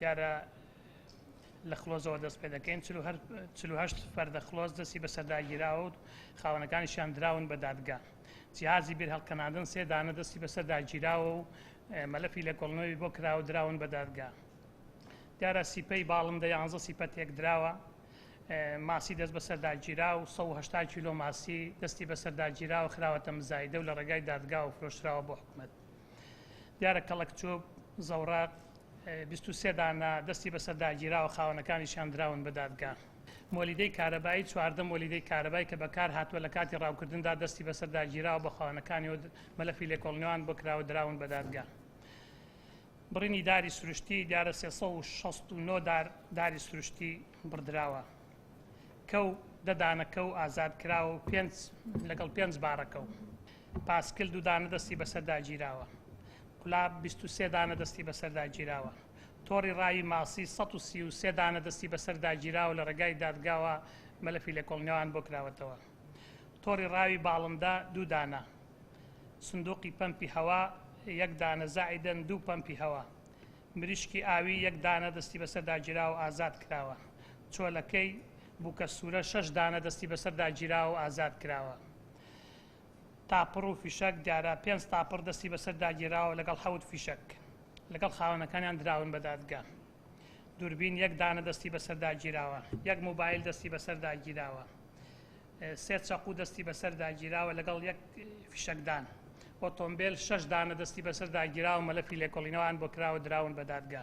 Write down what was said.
دیارە لە خلۆزەوە دەست پێ دەکەین 48 فەردە خلۆز دەستی بەسەرداگیراوە و خاوەنەکانیشیان دراون بە دادگا. جیهازی بیر هەڵکەناندن 3 دانە دەستی بەسەرداگیراوە و مەلەفی لە کۆڵنەوەی بۆ کراوە دراون بە دادگا. دیارە سیپەی باڵندە 11 سیپە تێک دراوە، ماسی دەست بەسەرداگیرا و 180 کیلۆ ماسی دەستی بەسەرداگیراوە خراوەتە مزایدە و لە ڕێگای دادگا و فرۆشراوە بۆ حکومەت. دیارە کەڵەکچۆب زەوراق 23 دانە دەستی بەسەرداگیراوە خاوەنەکانیشیان دراون بە دادگا. مۆلیدەی کارەبایی 14 مۆلیدەی کارەبای کە بەکار هاتووە لە کاتی ڕاوکردندا دەستی بەسەرداگیراوە بە خاوەنەکانی و مەلەفی لێکۆڵنەوەیان بۆ کراوە دراون بە دادگا. بڕینی داری سروشتی دیارە 369 داری سروشتی بڕدراوە. کەو دەدانە کەو ئازاد کراوە و لەگەڵ 5 بارەکە و پاسکل 2 دانە دەستی بەسەرداگیراوە. قولاب 23 دانە دەستی بەسەرداگیراوە. تۆڕی ڕاوی ماسی 133 دانە دەستی بەسەرداگیراوە لە ڕێگای دادگاوە مەلەفی لێکۆڵنەوەیان بۆ کراوەتەوە. تۆڕی ڕاوی باڵندە 2 دانە. سندوقی پەمپی هەوا 1 دانە زائیدەن 2 پەمپی هەوا. مریشکی ئاوی 1 دانە دەستی بەسەرداگیراوە ئازاد کراوە. چۆلەکەی بووکە سوورە 6 دانە دەستی بەسەرداگیراوە ئازاد کراوە. تاپڕ و فیشک دیارە 5 تاپڕ دەستی بەسەرداگیراوە لەگەڵ 7 فیشک لەگەڵ خاوەنەکانیان دراون بە دادگا. دووربین 1 دانە دەستی بەسەرداگیراوە. 1 مۆبایل دەستی بەسەرداگیراوە. 3 چەقو دەستی بەسەرداگیراوە لەگەڵ 1 فیشکدان. ئۆتۆمبیل 6 دانە دەستی بەسەرداگیراوە مەلەفی لێکۆڵینەوەیان بۆ کراوە دراون بە دادگا.